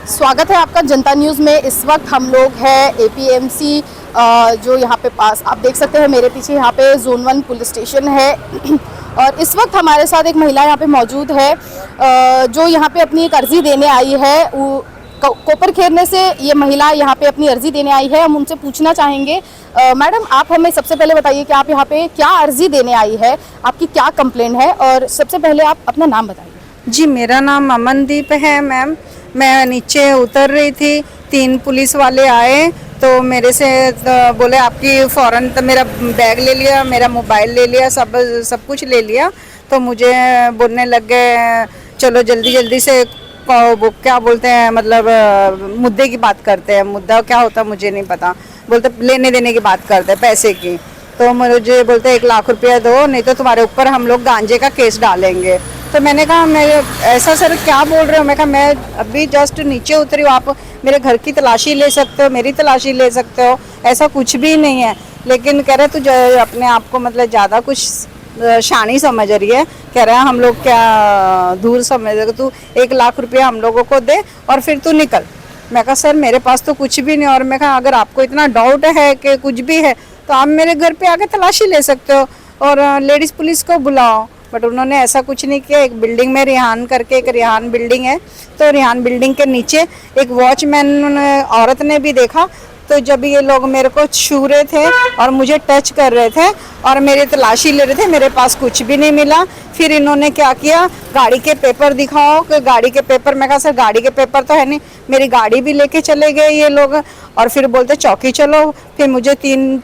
स्वागत है आपका जनता न्यूज़ में। इस वक्त हम लोग हैं एपीएमसी जो यहाँ पे पास आप देख सकते हैं मेरे पीछे, यहाँ पे जोन 1 पुलिस स्टेशन है। और इस वक्त हमारे साथ एक महिला यहाँ पे मौजूद है जो यहाँ पे अपनी एक अर्जी देने आई है। कोपर खेरने से ये महिला यहाँ पे अपनी अर्जी देने आई है। हम उनसे पूछना चाहेंगे, मैडम आप हमें सबसे पहले बताइए कि आप यहाँ पे क्या अर्जी देने आई है, आपकी क्या कंप्लेंट है, और सबसे पहले आप अपना नाम बताइए। जी, मेरा नाम अमनदीप है मैम। मैं नीचे उतर रही थी, 3 पुलिस वाले आए तो मेरे से बोले आपकी फ़ौरन, तो मेरा बैग ले लिया, मेरा मोबाइल ले लिया, सब कुछ ले लिया। तो मुझे बोलने लग गए चलो जल्दी जल्दी से वो क्या बोलते हैं, मतलब मुद्दे की बात करते हैं। मुद्दा क्या होता है मुझे नहीं पता, बोलते लेने देने की बात करते हैं, पैसे की। तो मुझे बोलते 1 लाख रुपया दो, नहीं तो तुम्हारे ऊपर हम लोग गांजे का केस डालेंगे। तो मैंने कहा मेरे ऐसा सर क्या बोल रहे हो? मैं कहा मैं अभी जस्ट नीचे उतरी हूँ, आप मेरे घर की तलाशी ले सकते हो, मेरी तलाशी ले सकते हो, ऐसा कुछ भी नहीं है। लेकिन कह रहे तुझे अपने आप को मतलब ज़्यादा कुछ शानी समझ रही है। कह रहा है हम लोग क्या दूर समझ रहे, तू 1 लाख रुपया हम लोगों को दे और फिर तू निकल। मैं कहा सर मेरे पास तो कुछ भी नहीं। और मैं कहा अगर आपको इतना डाउट है कि कुछ भी है तो आप मेरे घर पे आके तलाशी ले सकते हो और लेडीज़ पुलिस को बुलाओ। बट उन्होंने ऐसा कुछ नहीं किया। एक बिल्डिंग में रिहान करके एक रिहान बिल्डिंग है, तो रिहान बिल्डिंग के नीचे एक वॉचमैन औरत ने भी देखा। तो जब ये लोग मेरे को छू रहे थे और मुझे टच कर रहे थे और मेरी तलाशी ले रहे थे, मेरे पास कुछ भी नहीं मिला। फिर इन्होंने क्या किया, गाड़ी के पेपर दिखाओ कि गाड़ी के पेपर। मैं कहा सर गाड़ी के पेपर तो है नहीं। मेरी गाड़ी भी लेके चले गए ये लोग और फिर बोलते चौकी चलो। फिर मुझे 3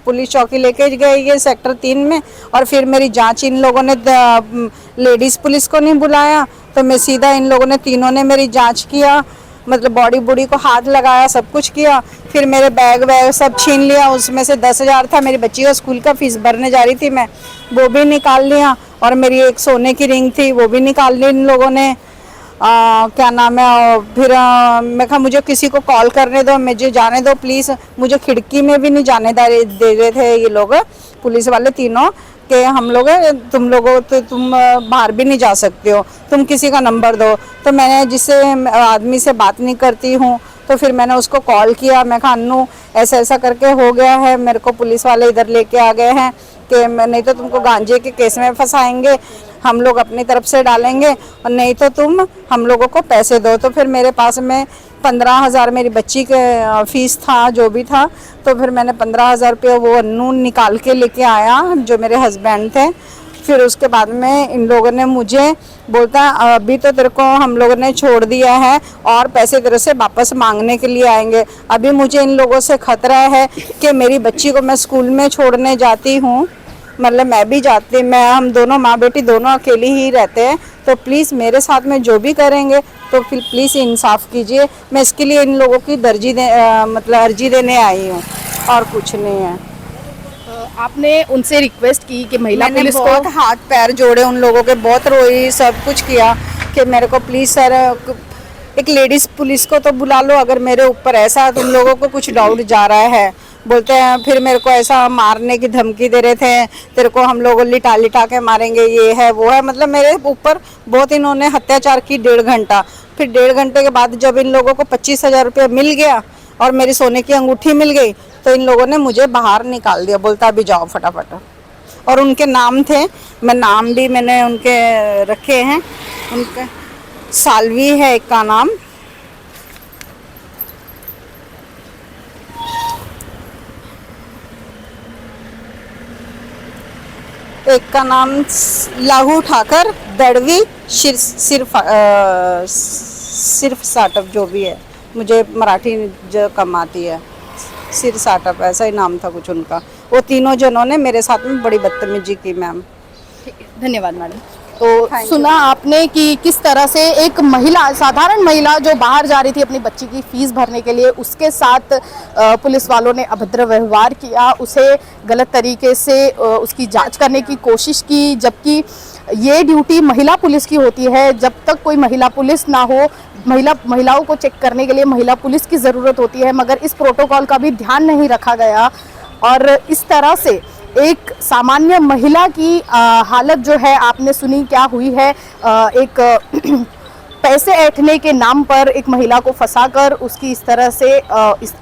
पुलिस चौकी लेके गए ये सेक्टर 3 में। और फिर मेरी जांच इन लोगों ने लेडीज़ पुलिस को नहीं बुलाया, तो मैं सीधा इन लोगों ने तीनों ने मेरी जाँच किया, मतलब बॉडी बूडी को हाथ लगाया, सब कुछ किया। फिर मेरे बैग वैग सब छीन लिया। उसमें से 10,000 था, मेरी बच्ची का स्कूल का फीस भरने जा रही थी मैं, वो भी निकाल लिया। और मेरी एक सोने की रिंग थी, वो भी निकाल ली इन लोगों ने। क्या नाम है, फिर मैं कहा मुझे किसी को कॉल करने दो, मुझे जाने दो प्लीज़। मुझे खिड़की में भी नहीं जाने दे रहे थे ये लोग पुलिस वाले तीनों, कि हम लोग तुम लोगों तो तुम बाहर भी नहीं जा सकते हो, तुम किसी का नंबर दो। तो मैंने जिससे आदमी से बात नहीं करती हूँ, तो फिर मैंने उसको कॉल किया। मैं कहा अन्नू ऐसा ऐसा करके हो गया है, मेरे को पुलिस वाले इधर लेके आ गए हैं कि नहीं तो तुमको गांजे के केस में फंसाएंगे, हम लोग अपनी तरफ से डालेंगे, और नहीं तो तुम हम लोगों को पैसे दो। तो फिर मेरे पास में 15,000 मेरी बच्ची के फीस था, जो भी था। तो फिर मैंने 15,000 रुपये वो अन्नू निकाल के लेके आया जो मेरे हस्बैंड थे। फिर उसके बाद में इन लोगों ने मुझे बोलता अभी तो तेरे को हम लोगों ने छोड़ दिया है और पैसे तेरे से वापस मांगने के लिए आएंगे। अभी मुझे इन लोगों से खतरा है कि मेरी बच्ची को मैं स्कूल में छोड़ने जाती हूँ, मतलब मैं भी जाती, मैं हम दोनों माँ बेटी दोनों अकेली ही रहते हैं। तो प्लीज़ मेरे साथ में जो भी करेंगे तो फिर प्लीज़ इंसाफ कीजिए। मैं इसके लिए इन लोगों की मतलब अर्जी देने आई हूँ और कुछ नहीं है। आपने उनसे रिक्वेस्ट की कि महिला पुलिस को? बहुत हाथ पैर जोड़े उन लोगों के, बहुत रोई, सब कुछ किया कि मेरे को प्लीज़ सर एक लेडीज़ पुलिस को तो बुला लो अगर मेरे ऊपर ऐसा तुम लोगों को कुछ डाउट जा रहा है। बोलते हैं फिर मेरे को ऐसा मारने की धमकी दे रहे थे, तेरे को हम लोग लिटा लिटा के मारेंगे, ये है वो है। मतलब मेरे ऊपर बहुत इन्होंने अत्याचार की 1.5 घंटा। फिर 1.5 घंटे के बाद जब इन लोगों को 25,000 रुपया मिल गया और मेरी सोने की अंगूठी मिल गई, तो इन लोगों ने मुझे बाहर निकाल दिया। बोलता अभी जाओ फटाफट। और उनके नाम थे, मैं नाम भी मैंने उनके रखे हैं। उनका सालवी है एक का नाम, एक का नाम लाहू ठाकर, दड़वी, सिर्फ साटप जो भी है, मुझे मराठी जो कम आती है, सिर साटप ऐसा ही नाम था कुछ उनका। वो तीनों जनों ने मेरे साथ में बड़ी बदतमीजी की मैम। धन्यवाद मैडम। तो सुना आपने कि किस तरह से एक महिला, साधारण महिला जो बाहर जा रही थी अपनी बच्ची की फीस भरने के लिए, उसके साथ पुलिस वालों ने अभद्र व्यवहार किया, उसे गलत तरीके से उसकी जांच करने की कोशिश की, जबकि ये ड्यूटी महिला पुलिस की होती है। जब तक कोई महिला पुलिस ना हो, महिलाओं को चेक करने के लिए महिला पुलिस की ज़रूरत होती है, मगर इस प्रोटोकॉल का भी ध्यान नहीं रखा गया और इस तरह से एक सामान्य महिला की हालत जो है आपने सुनी क्या हुई है। एक पैसे ऐंठने के नाम पर एक महिला को फंसाकर उसकी इस तरह से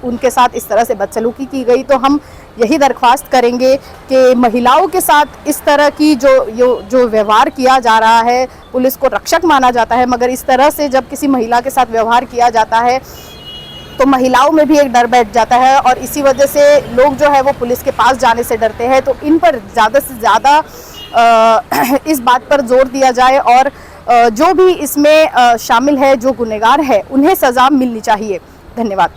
उनके साथ इस तरह से बदसलूकी की गई। तो हम यही दरख्वास्त करेंगे कि महिलाओं के साथ इस तरह की जो व्यवहार किया जा रहा है, पुलिस को रक्षक माना जाता है, मगर इस तरह से जब किसी महिला के साथ व्यवहार किया जाता है तो महिलाओं में भी एक डर बैठ जाता है और इसी वजह से लोग जो है वो पुलिस के पास जाने से डरते हैं। तो इन पर ज़्यादा से ज़्यादा इस बात पर जोर दिया जाए और जो भी इसमें शामिल है, जो गुनहगार है, उन्हें सज़ा मिलनी चाहिए। धन्यवाद।